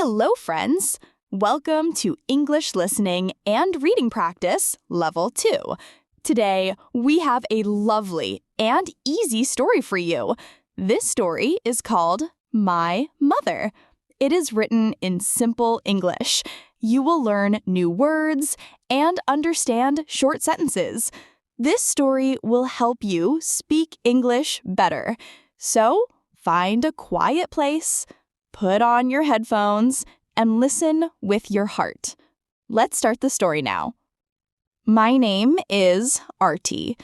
Hello, friends! Welcome to English Listening and Reading Practice Level 2. Today, we have a lovely and easy story for you. This story is called My Mother. It is written in simple English. You will learn new words and understand short sentences. This story will help you speak English better. So, find a quiet place, put on your headphones, and listen with your heart. Let's start the story now. My name is Artie.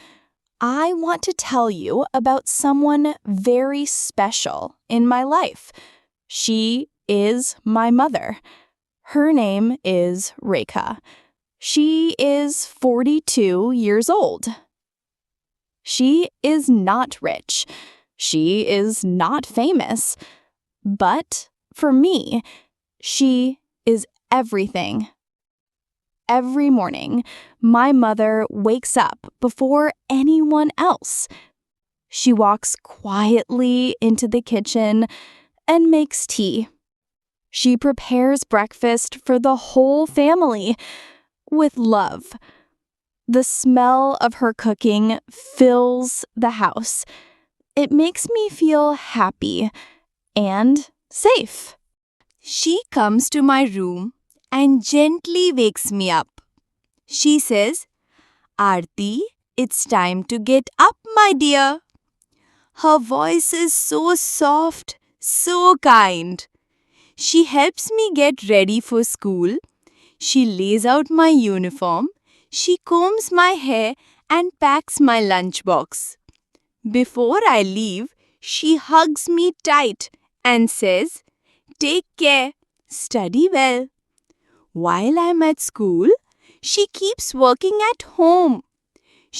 I want to tell you about someone very special in my life. She is my mother. Her name is Rekha. She is 42 years old. She is not rich. She is not famous. But for me, she is everything. Every morning, my mother wakes up before anyone else. She walks quietly into the kitchen and makes tea. She prepares breakfast for the whole family with love. The smell of her cooking fills the house. It makes me feel happy and safe. She comes to my room and gently wakes me up. She says, "Aarti, it's time to get up, my dear." Her voice is so soft, so kind. She helps me get ready for school. She lays out my uniform. She combs my hair and packs my lunchbox. Before I leave, she hugs me tight and says, "Take care, study well." While I'm at school, she keeps working at home.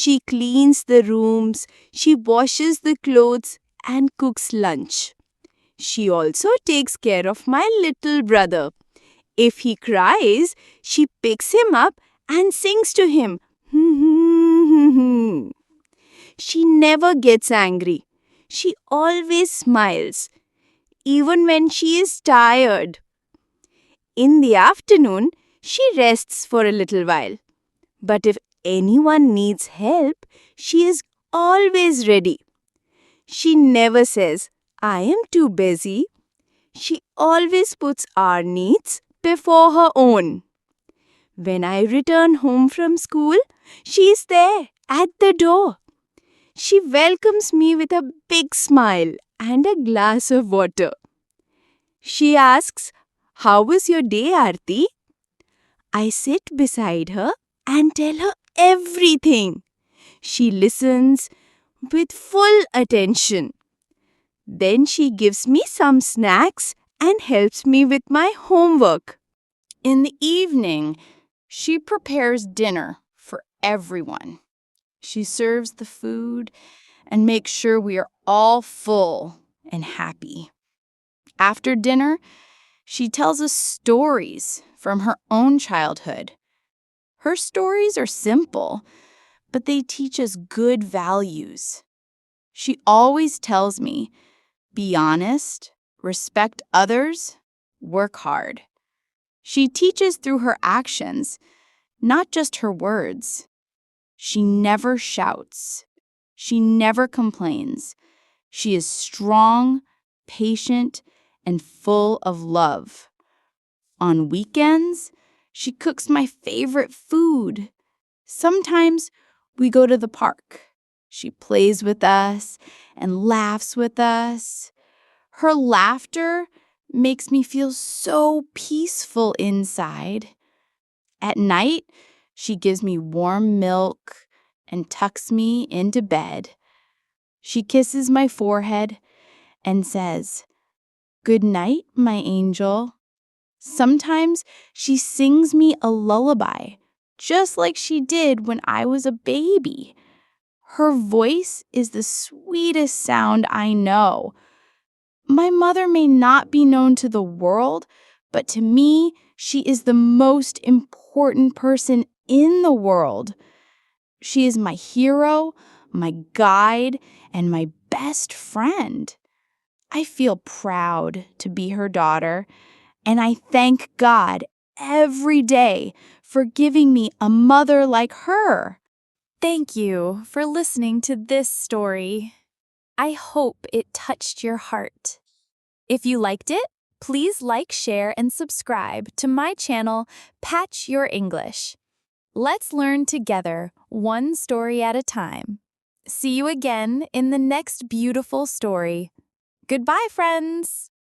She cleans the rooms, she washes the clothes and cooks lunch. She also takes care of my little brother. If he cries, she picks him up and sings to him. She never gets angry. She always smiles, even when she is tired. In the afternoon, she rests for a little while. But if anyone needs help, she is always ready. She never says, "I am too busy." She always puts our needs before her own. When I return home from school, she is there at the door. She welcomes me with a big smile and a glass of water. She asks, "How was your day, Aarti?" I sit beside her and tell her everything. She listens with full attention. Then she gives me some snacks and helps me with my homework. In the evening, she prepares dinner for everyone. She serves the food and makes sure we are all full and happy. After dinner, she tells us stories from her own childhood. Her stories are simple, but they teach us good values. She always tells me, be honest, respect others, work hard. She teaches through her actions, not just her words. She never shouts. She never complains. She is strong, patient, and full of love. On weekends, she cooks my favorite food. Sometimes we go to the park. She plays with us and laughs with us. Her laughter makes me feel so peaceful inside. At night, she gives me warm milk and tucks me into bed. She kisses my forehead and says, "Good night, my angel." Sometimes she sings me a lullaby, just like she did when I was a baby. Her voice is the sweetest sound I know. My mother may not be known to the world, but to me, she is the most important person in the world. She is my hero, my guide, and my best friend. I feel proud to be her daughter, And I thank God every day for giving me a mother like her. Thank you for listening to this story. I hope it touched your heart. If you liked it, please like, share, and subscribe to my channel, Patch Your English. Let's learn together, one story at a time. See you again in the next beautiful story. Goodbye, friends!